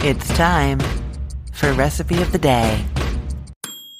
It's time for Recipe of the Day.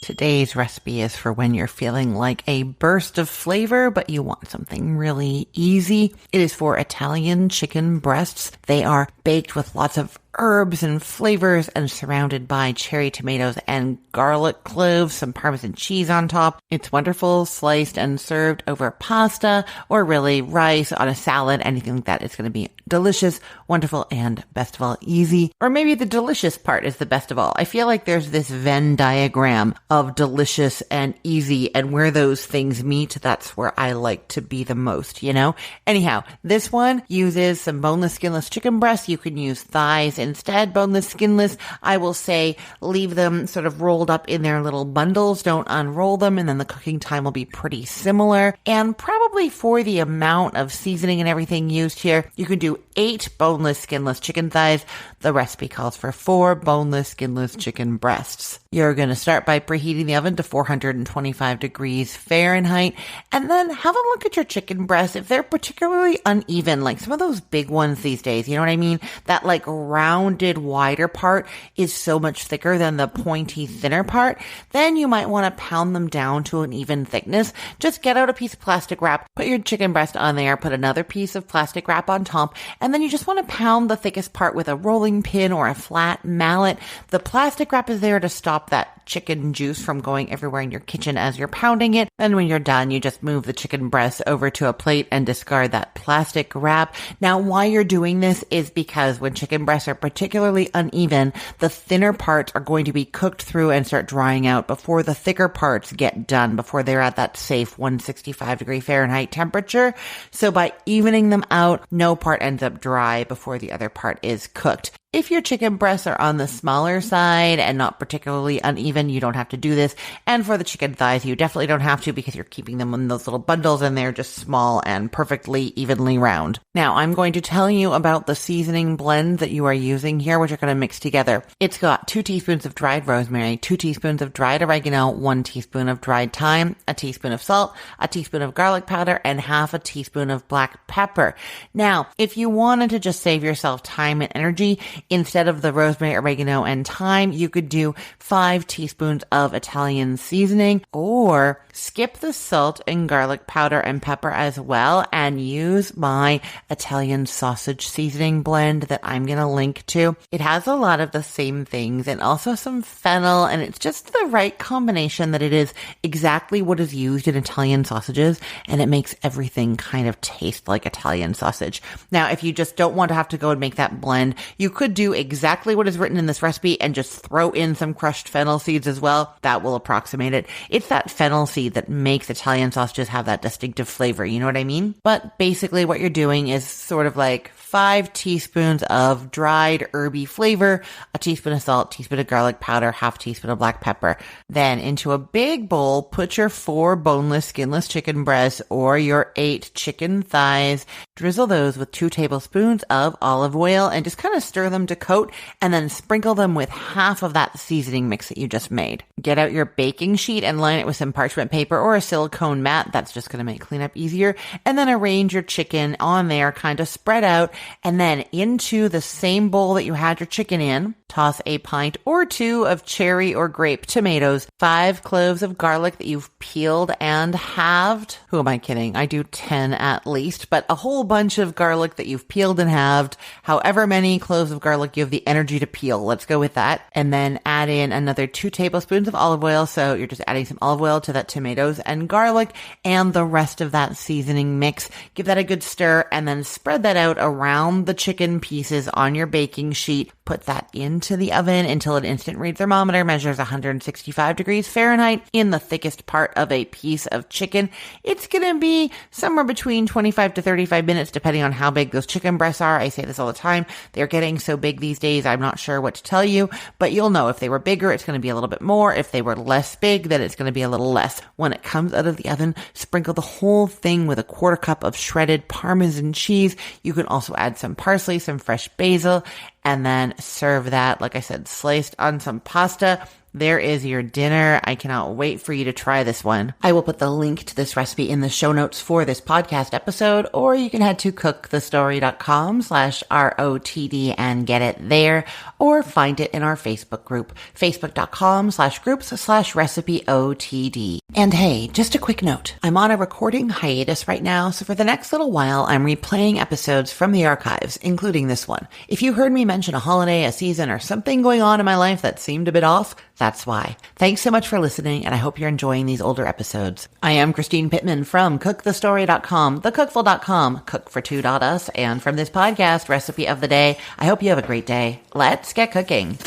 Today's recipe is for when you're feeling like a burst of flavor, but you want something really easy. It is for Italian chicken breasts. They are baked with lots of herbs and flavors and surrounded by cherry tomatoes and garlic cloves, some Parmesan cheese on top. It's wonderful, sliced and served over pasta or really rice on a salad, anything like that. It's going to be delicious, wonderful, and best of all, easy. Or maybe the delicious part is the best of all. I feel like there's this Venn diagram of delicious and easy, and where those things meet, that's where I like to be the most, you know? Anyhow, this one uses some boneless, skinless chicken breasts. You can use thighs instead, boneless, skinless. I will say leave them sort of rolled up in their little bundles. Don't unroll them, and then the cooking time will be pretty similar. And probably for the amount of seasoning and everything used here, you can do 8 boneless, skinless chicken thighs. The recipe calls for 4 boneless, skinless chicken breasts. You're going to start by preheating the oven to 425 degrees Fahrenheit, and then have a look at your chicken breasts. If they're particularly uneven, like some of those big ones these days, you know what I mean? That like rounded, wider part is so much thicker than the pointy, thinner part. Then you might want to pound them down to an even thickness. Just get out a piece of plastic wrap, put your chicken breast on there, put another piece of plastic wrap on top, and then you just want to pound the thickest part with a rolling pin or a flat mallet. The plastic wrap is there to stop that chicken juice from going everywhere in your kitchen as you're pounding it. And when you're done, you just move the chicken breast over to a plate and discard that plastic wrap. Now, why you're doing this is because when chicken breasts are particularly uneven, the thinner parts are going to be cooked through and start drying out before the thicker parts get done, before they're at that safe 165 degree Fahrenheit temperature. So by evening them out, no part ends up dry before the other part is cooked. If your chicken breasts are on the smaller side and not particularly uneven, you don't have to do this. And for the chicken thighs, you definitely don't have to because you're keeping them in those little bundles and they're just small and perfectly evenly round. Now, I'm going to tell you about the seasoning blend that you are using here, which you're going to mix together. It's got 2 teaspoons of dried rosemary, 2 teaspoons of dried oregano, 1 teaspoon of dried thyme, a teaspoon of salt, a teaspoon of garlic powder, and half a teaspoon of black pepper. Now, if you wanted to just save yourself time and energy, instead of the rosemary, oregano, and thyme, you could do 5 teaspoons of Italian seasoning, or skip the salt and garlic powder and pepper as well and use my Italian sausage seasoning blend that I'm going to link to. It has a lot of the same things and also some fennel, and it's just the right combination that it is exactly what is used in Italian sausages, and it makes everything kind of taste like Italian sausage. Now, if you just don't want to have to go and make that blend, you could do exactly what is written in this recipe and just throw in some crushed fennel seeds as well. That will approximate it. It's that fennel seed that makes Italian sausages have that distinctive flavor. You know what I mean? But basically what you're doing is sort of like 5 teaspoons of dried herby flavor, a teaspoon of salt, teaspoon of garlic powder, half teaspoon of black pepper. Then into a big bowl, put your 4 boneless, skinless chicken breasts or your 8 chicken thighs. Drizzle those with 2 tablespoons of olive oil and just kind of stir them to coat, and then sprinkle them with half of that seasoning mix that you just made. Get out your baking sheet and line it with some parchment paper or a silicone mat. That's just going to make cleanup easier. And then arrange your chicken on there, kind of spread out, and then into the same bowl that you had your chicken in, toss a pint or 2 of cherry or grape tomatoes, 5 cloves of garlic that you've peeled and halved. Who am I kidding? I do 10 at least, but a whole bunch of garlic that you've peeled and halved, however many cloves of garlic you have the energy to peel. Let's go with that. And then add in another 2 tablespoons of olive oil. So you're just adding some olive oil to that tomatoes and garlic and the rest of that seasoning mix. Give that a good stir and then spread that out around the chicken pieces on your baking sheet. Put that into the oven until an instant read thermometer measures 165 degrees Fahrenheit in the thickest part of a piece of chicken. It's going to be somewhere between 25 to 35 minutes, depending on how big those chicken breasts are. I say this all the time. They're getting so big these days, I'm not sure what to tell you, but you'll know if they were bigger, it's going to be a little bit more. If they were less big, then it's going to be a little less. When it comes out of the oven, sprinkle the whole thing with a 1/4 cup of shredded Parmesan cheese. You can also add some parsley, some fresh basil, and then serve that, like I said, sliced on some pasta. There is your dinner. I cannot wait for you to try this one. I will put the link to this recipe in the show notes for this podcast episode, or you can head to cookthestory.com/ROTD and get it there, or find it in our Facebook group, facebook.com/groups/recipeotd. And hey, just a quick note. I'm on a recording hiatus right now, so for the next little while, I'm replaying episodes from the archives, including this one. If you heard me mention a holiday, a season, or something going on in my life that seemed a bit off, that's why. Thanks so much for listening, and I hope you're enjoying these older episodes. I am Christine Pittman from cookthestory.com, thecookful.com, cookfor2.us, and from this podcast, Recipe of the Day. I hope you have a great day. Let's get cooking.